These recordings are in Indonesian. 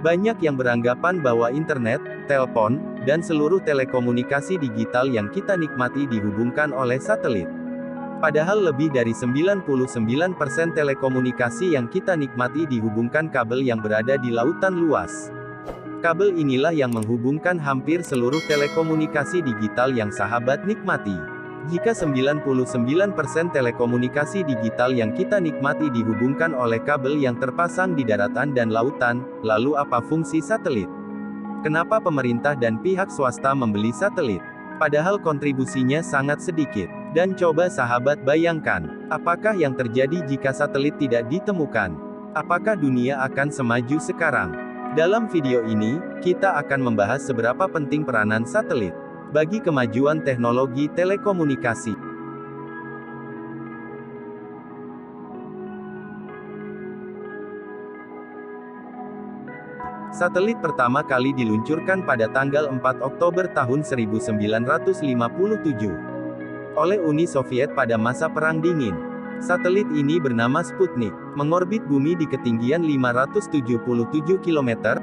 Banyak yang beranggapan bahwa internet, telepon, dan seluruh telekomunikasi digital yang kita nikmati dihubungkan oleh satelit. Padahal lebih dari 99% telekomunikasi yang kita nikmati dihubungkan kabel yang berada di lautan luas. Kabel inilah yang menghubungkan hampir seluruh telekomunikasi digital yang sahabat nikmati. Jika 99% telekomunikasi digital yang kita nikmati dihubungkan oleh kabel yang terpasang di daratan dan lautan, lalu apa fungsi satelit? Kenapa pemerintah dan pihak swasta membeli satelit? Padahal kontribusinya sangat sedikit. Dan coba sahabat bayangkan, apakah yang terjadi jika satelit tidak ditemukan? Apakah dunia akan semaju sekarang? Dalam video ini, kita akan membahas seberapa penting peranan satelit bagi kemajuan teknologi telekomunikasi. Satelit pertama kali diluncurkan pada tanggal 4 Oktober tahun 1957 oleh Uni Soviet pada masa Perang Dingin. Satelit ini bernama Sputnik, mengorbit bumi di ketinggian 577 km.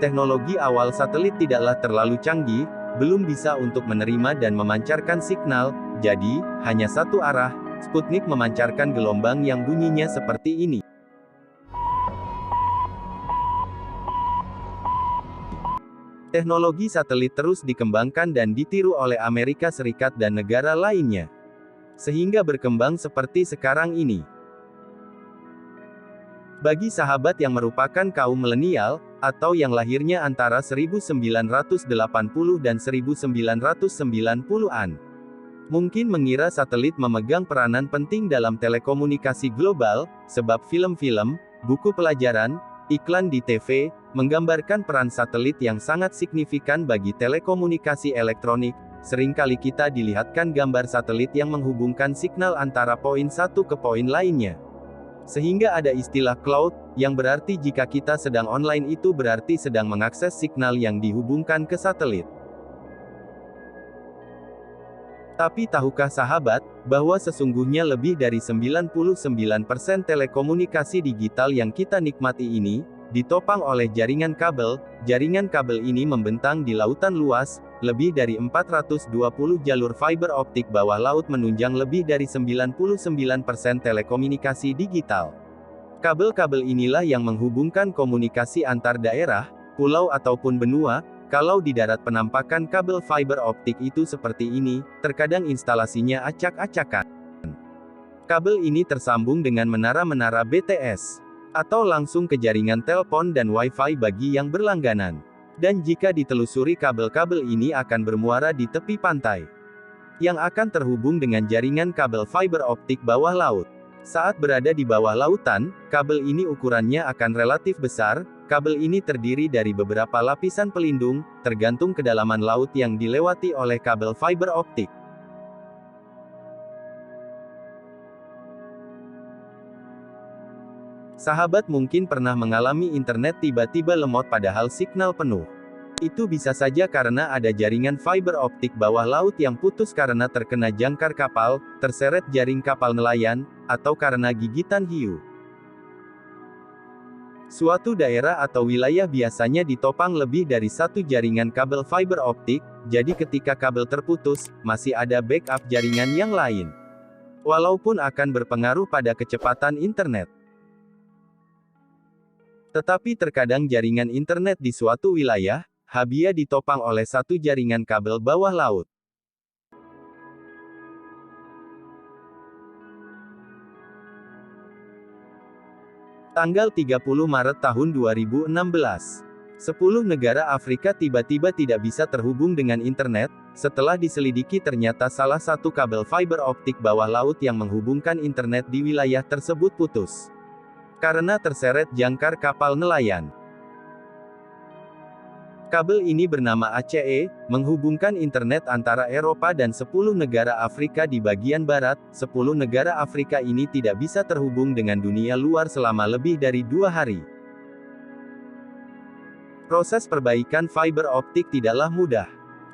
Teknologi awal satelit tidaklah terlalu canggih, belum bisa untuk menerima dan memancarkan signal, jadi, hanya satu arah. Sputnik memancarkan gelombang yang bunyinya seperti ini. Teknologi satelit terus dikembangkan dan ditiru oleh Amerika Serikat dan negara lainnya, sehingga berkembang seperti sekarang ini. Bagi sahabat yang merupakan kaum milenial, atau yang lahirnya antara 1980 dan 1990-an, mungkin mengira satelit memegang peranan penting dalam telekomunikasi global, sebab film-film, buku pelajaran, iklan di TV, menggambarkan peran satelit yang sangat signifikan bagi telekomunikasi elektronik. Seringkali kita dilihatkan gambar satelit yang menghubungkan signal antara poin satu ke poin lainnya. Sehingga ada istilah cloud, yang berarti jika kita sedang online itu berarti sedang mengakses signal yang dihubungkan ke satelit. Tapi tahukah sahabat, bahwa sesungguhnya lebih dari 99% telekomunikasi digital yang kita nikmati ini, ditopang oleh jaringan kabel. Jaringan kabel ini membentang di lautan luas, lebih dari 420 jalur fiber optik bawah laut menunjang lebih dari 99% telekomunikasi digital. Kabel-kabel inilah yang menghubungkan komunikasi antar daerah, pulau ataupun benua. Kalau di darat penampakan kabel fiber optik itu seperti ini, terkadang instalasinya acak-acakan. Kabel ini tersambung dengan menara-menara BTS, atau langsung ke jaringan telepon dan Wi-Fi bagi yang berlangganan. Dan jika ditelusuri kabel-kabel ini akan bermuara di tepi pantai, yang akan terhubung dengan jaringan kabel fiber optik bawah laut. Saat berada di bawah lautan, kabel ini ukurannya akan relatif besar. Kabel ini terdiri dari beberapa lapisan pelindung, tergantung kedalaman laut yang dilewati oleh kabel fiber optik. Sahabat mungkin pernah mengalami internet tiba-tiba lemot padahal signal penuh. Itu bisa saja karena ada jaringan fiber optik bawah laut yang putus karena terkena jangkar kapal, terseret jaring kapal nelayan, atau karena gigitan hiu. Suatu daerah atau wilayah biasanya ditopang lebih dari satu jaringan kabel fiber optik, jadi ketika kabel terputus, masih ada backup jaringan yang lain. Walaupun akan berpengaruh pada kecepatan internet. Tetapi terkadang jaringan internet di suatu wilayah, habis ditopang oleh satu jaringan kabel bawah laut. Tanggal 30 Maret tahun 2016. 10 negara Afrika tiba-tiba tidak bisa terhubung dengan internet, setelah diselidiki ternyata salah satu kabel fiber optik bawah laut yang menghubungkan internet di wilayah tersebut putus. Karena terseret jangkar kapal nelayan. Kabel ini bernama ACE, menghubungkan internet antara Eropa dan 10 negara Afrika di bagian barat. 10 negara Afrika ini tidak bisa terhubung dengan dunia luar selama lebih dari 2 hari. Proses perbaikan fiber optik tidaklah mudah,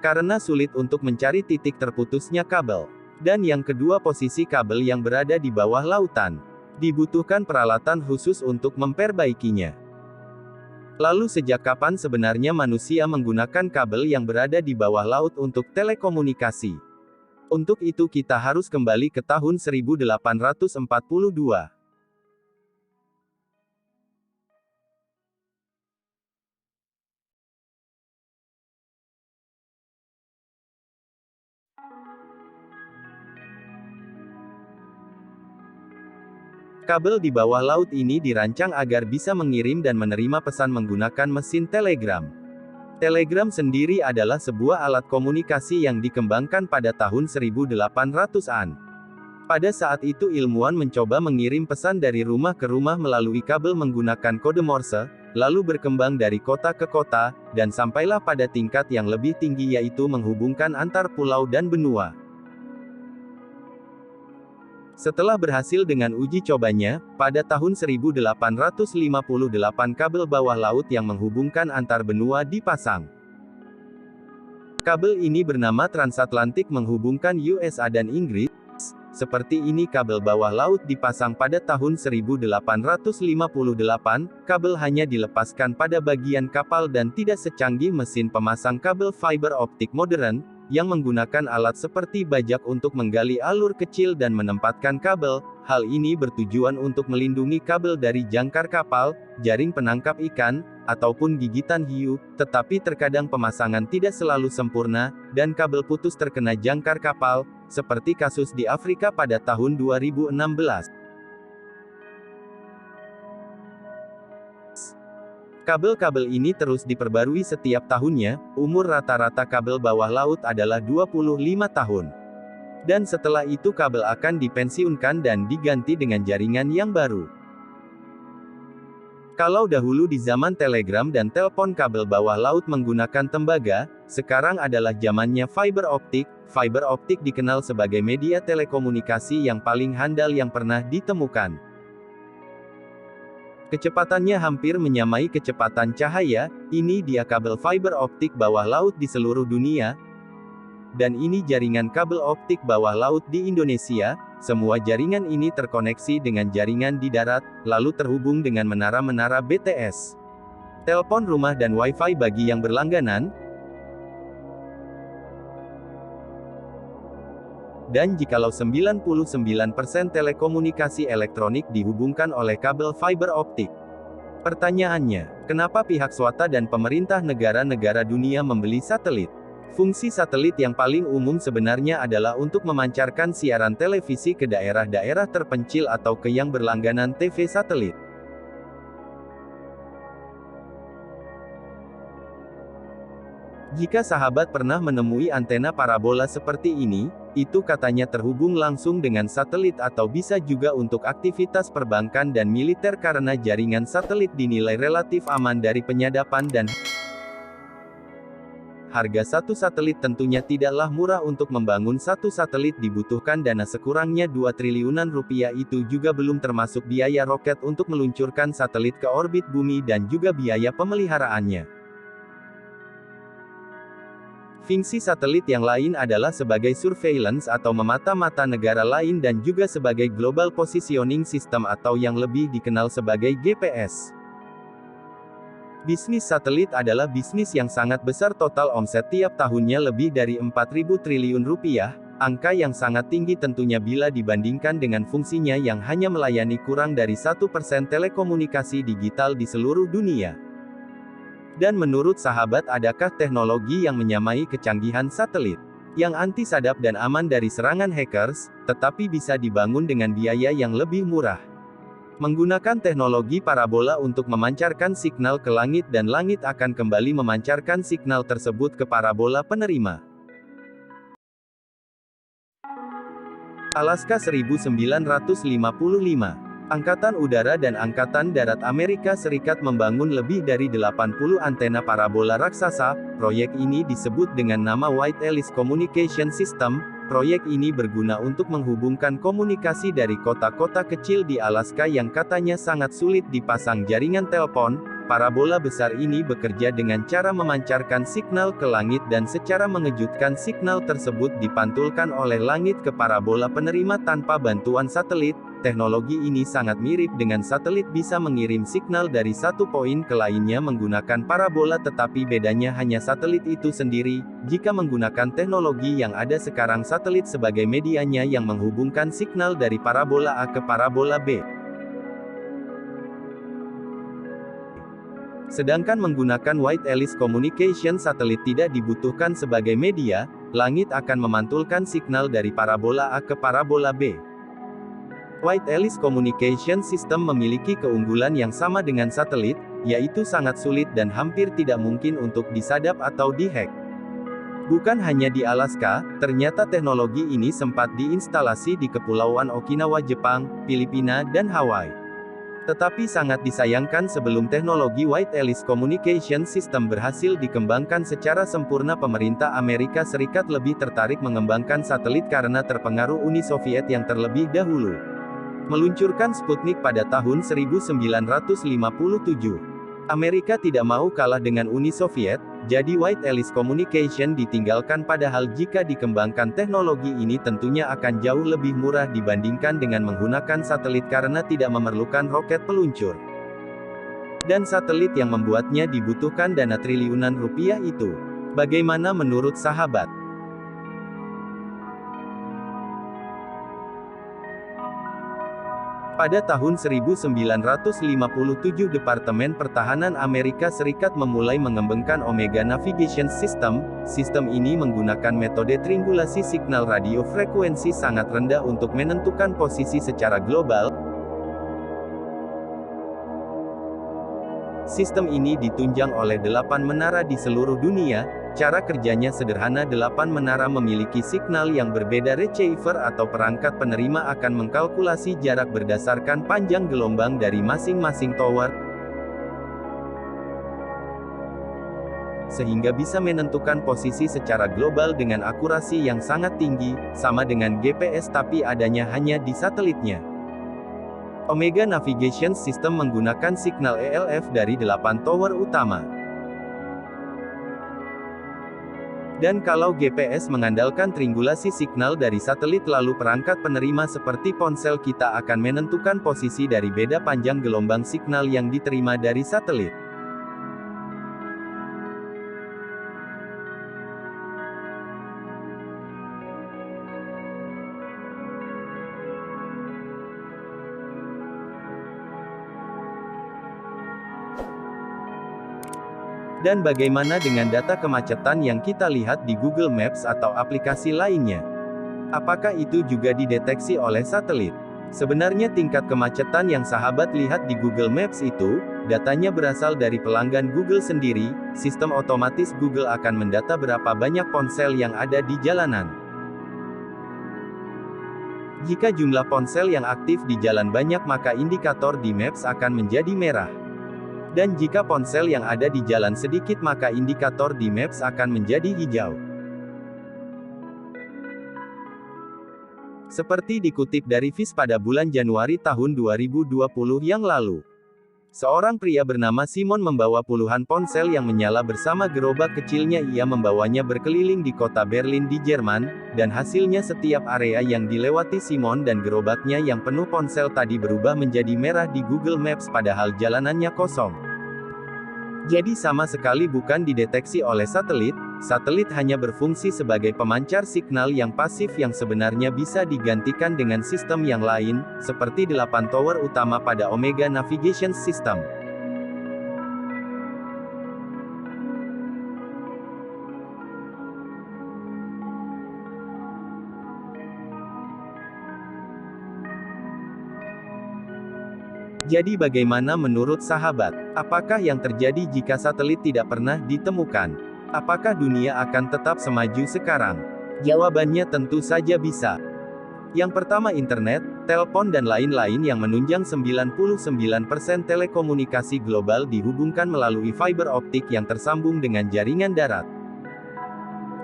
karena sulit untuk mencari titik terputusnya kabel. Dan yang kedua, posisi kabel yang berada di bawah lautan. Dibutuhkan peralatan khusus untuk memperbaikinya. Lalu sejak kapan sebenarnya manusia menggunakan kabel yang berada di bawah laut untuk telekomunikasi? Untuk itu kita harus kembali ke tahun 1842. Kabel di bawah laut ini dirancang agar bisa mengirim dan menerima pesan menggunakan mesin telegram. Telegram sendiri adalah sebuah alat komunikasi yang dikembangkan pada tahun 1800-an. Pada saat itu ilmuwan mencoba mengirim pesan dari rumah ke rumah melalui kabel menggunakan kode Morse, lalu berkembang dari kota ke kota, dan sampailah pada tingkat yang lebih tinggi yaitu menghubungkan antar pulau dan benua. Setelah berhasil dengan uji cobanya, pada tahun 1858 kabel bawah laut yang menghubungkan antar benua dipasang. Kabel ini bernama transatlantik menghubungkan USA dan Inggris. Seperti ini kabel bawah laut dipasang pada tahun 1858, kabel hanya dilepaskan pada bagian kapal dan tidak secanggih mesin pemasang kabel fiber optik modern, yang menggunakan alat seperti bajak untuk menggali alur kecil dan menempatkan kabel. Hal ini bertujuan untuk melindungi kabel dari jangkar kapal, jaring penangkap ikan, ataupun gigitan hiu, tetapi terkadang pemasangan tidak selalu sempurna, dan kabel putus terkena jangkar kapal, seperti kasus di Afrika pada tahun 2016. Kabel-kabel ini terus diperbarui setiap tahunnya. Umur rata-rata kabel bawah laut adalah 25 tahun. Dan setelah itu kabel akan dipensiunkan dan diganti dengan jaringan yang baru. Kalau dahulu di zaman telegram dan telepon kabel bawah laut menggunakan tembaga, sekarang adalah zamannya fiber optik. Fiber optik dikenal sebagai media telekomunikasi yang paling handal yang pernah ditemukan. Kecepatannya hampir menyamai kecepatan cahaya. Ini dia kabel fiber optik bawah laut di seluruh dunia. Dan ini jaringan kabel optik bawah laut di Indonesia. Semua jaringan ini terkoneksi dengan jaringan di darat, lalu terhubung dengan menara-menara BTS, telepon rumah dan Wi-Fi bagi yang berlangganan. Dan jikalau 99% telekomunikasi elektronik dihubungkan oleh kabel fiber optik. Pertanyaannya, kenapa pihak swasta dan pemerintah negara-negara dunia membeli satelit? Fungsi satelit yang paling umum sebenarnya adalah untuk memancarkan siaran televisi ke daerah-daerah terpencil atau ke yang berlangganan TV satelit. Jika sahabat pernah menemui antena parabola seperti ini, itu katanya terhubung langsung dengan satelit atau bisa juga untuk aktivitas perbankan dan militer karena jaringan satelit dinilai relatif aman dari penyadapan dan harga satu satelit tentunya tidaklah murah. Untuk membangun satu satelit dibutuhkan dana sekurangnya 2 triliunan rupiah, itu juga belum termasuk biaya roket untuk meluncurkan satelit ke orbit bumi dan juga biaya pemeliharaannya. Fungsi satelit yang lain adalah sebagai surveillance atau memata-mata negara lain dan juga sebagai global positioning system atau yang lebih dikenal sebagai GPS. Bisnis satelit adalah bisnis yang sangat besar. Total omset tiap tahunnya lebih dari 4.000 triliun rupiah, angka yang sangat tinggi tentunya bila dibandingkan dengan fungsinya yang hanya melayani kurang dari 1% telekomunikasi digital di seluruh dunia. Dan menurut sahabat, adakah teknologi yang menyamai kecanggihan satelit? Yang anti sadap dan aman dari serangan hackers, tetapi bisa dibangun dengan biaya yang lebih murah. Menggunakan teknologi parabola untuk memancarkan signal ke langit dan langit akan kembali memancarkan signal tersebut ke parabola penerima. Alaska 1955. Angkatan Udara dan Angkatan Darat Amerika Serikat membangun lebih dari 80 antena parabola raksasa. Proyek ini disebut dengan nama White Alice Communication System. Proyek ini berguna untuk menghubungkan komunikasi dari kota-kota kecil di Alaska yang katanya sangat sulit dipasang jaringan telepon. parabola besar ini bekerja dengan cara memancarkan signal ke langit dan secara mengejutkan signal tersebut dipantulkan oleh langit ke parabola penerima tanpa bantuan satelit. Teknologi ini sangat mirip dengan satelit bisa mengirim signal dari satu poin ke lainnya menggunakan parabola, tetapi bedanya hanya satelit itu sendiri. Jika menggunakan teknologi yang ada sekarang, satelit sebagai medianya yang menghubungkan signal dari parabola A ke parabola B. Sedangkan menggunakan Wide Alice Communication, satelit tidak dibutuhkan sebagai media, langit akan memantulkan signal dari parabola A ke parabola B. Wide Alice Communication System memiliki keunggulan yang sama dengan satelit, yaitu sangat sulit dan hampir tidak mungkin untuk disadap atau dihack. Bukan hanya di Alaska, ternyata teknologi ini sempat diinstalasi di Kepulauan Okinawa Jepang, Filipina, dan Hawaii. Tetapi sangat disayangkan sebelum teknologi Wide Alice Communication System berhasil dikembangkan secara sempurna, pemerintah Amerika Serikat lebih tertarik mengembangkan satelit karena terpengaruh Uni Soviet yang terlebih dahulu meluncurkan Sputnik pada tahun 1957. Amerika tidak mau kalah dengan Uni Soviet, jadi Wide Alice Communication ditinggalkan, padahal jika dikembangkan teknologi ini tentunya akan jauh lebih murah dibandingkan dengan menggunakan satelit karena tidak memerlukan roket peluncur. Dan satelit yang membuatnya dibutuhkan dana triliunan rupiah itu. Bagaimana menurut sahabat? Pada tahun 1957 Departemen Pertahanan Amerika Serikat memulai mengembangkan Omega Navigation System. Sistem ini menggunakan metode triangulasi signal radio frekuensi sangat rendah untuk menentukan posisi secara global. Sistem ini ditunjang oleh 8 menara di seluruh dunia. Cara kerjanya sederhana, 8 menara memiliki signal yang berbeda. Receiver atau perangkat penerima akan mengkalkulasi jarak berdasarkan panjang gelombang dari masing-masing tower, sehingga bisa menentukan posisi secara global dengan akurasi yang sangat tinggi, sama dengan GPS tapi adanya hanya di satelitnya. Omega Navigation System menggunakan signal ELF dari 8 tower utama. Dan kalau GPS mengandalkan triangulasi signal dari satelit, lalu perangkat penerima seperti ponsel kita akan menentukan posisi dari beda panjang gelombang signal yang diterima dari satelit. Dan bagaimana dengan data kemacetan yang kita lihat di Google Maps atau aplikasi lainnya? Apakah itu juga dideteksi oleh satelit? Sebenarnya tingkat kemacetan yang sahabat lihat di Google Maps itu, datanya berasal dari pelanggan Google sendiri. Sistem otomatis Google akan mendata berapa banyak ponsel yang ada di jalanan. Jika jumlah ponsel yang aktif di jalan banyak, maka indikator di Maps akan menjadi merah. Dan jika ponsel yang ada di jalan sedikit, maka indikator di Maps akan menjadi hijau. Seperti dikutip dari Viz pada bulan Januari tahun 2020 yang lalu. Seorang pria bernama Simon membawa puluhan ponsel yang menyala bersama gerobak kecilnya. Ia membawanya berkeliling di kota Berlin di Jerman, dan hasilnya setiap area yang dilewati Simon dan gerobaknya yang penuh ponsel tadi berubah menjadi merah di Google Maps padahal jalanannya kosong. Jadi sama sekali bukan dideteksi oleh satelit. Satelit hanya berfungsi sebagai pemancar signal yang pasif yang sebenarnya bisa digantikan dengan sistem yang lain, seperti 8 tower utama pada Omega Navigation System. Jadi bagaimana menurut sahabat? Apakah yang terjadi jika satelit tidak pernah ditemukan? Apakah dunia akan tetap semaju sekarang? Jawabannya tentu saja bisa. Yang pertama, internet, telepon dan lain-lain yang menunjang 99% telekomunikasi global dihubungkan melalui fiber optik yang tersambung dengan jaringan darat.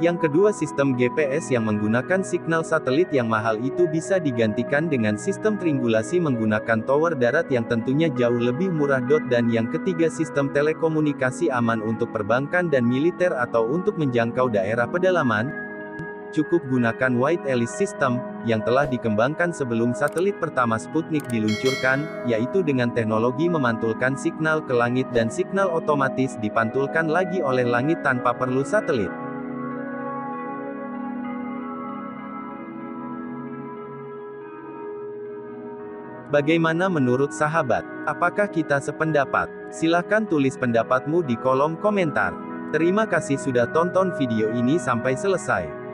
Yang kedua, sistem GPS yang menggunakan signal satelit yang mahal itu bisa digantikan dengan sistem triangulasi menggunakan tower darat yang tentunya jauh lebih murah. Dan yang ketiga, sistem telekomunikasi aman untuk perbankan dan militer atau untuk menjangkau daerah pedalaman. Cukup gunakan White Alice System, yang telah dikembangkan sebelum satelit pertama Sputnik diluncurkan, yaitu dengan teknologi memantulkan signal ke langit dan signal otomatis dipantulkan lagi oleh langit tanpa perlu satelit. Bagaimana menurut sahabat? Apakah kita sependapat? Silahkan tulis pendapatmu di kolom komentar. Terima kasih sudah tonton video ini sampai selesai.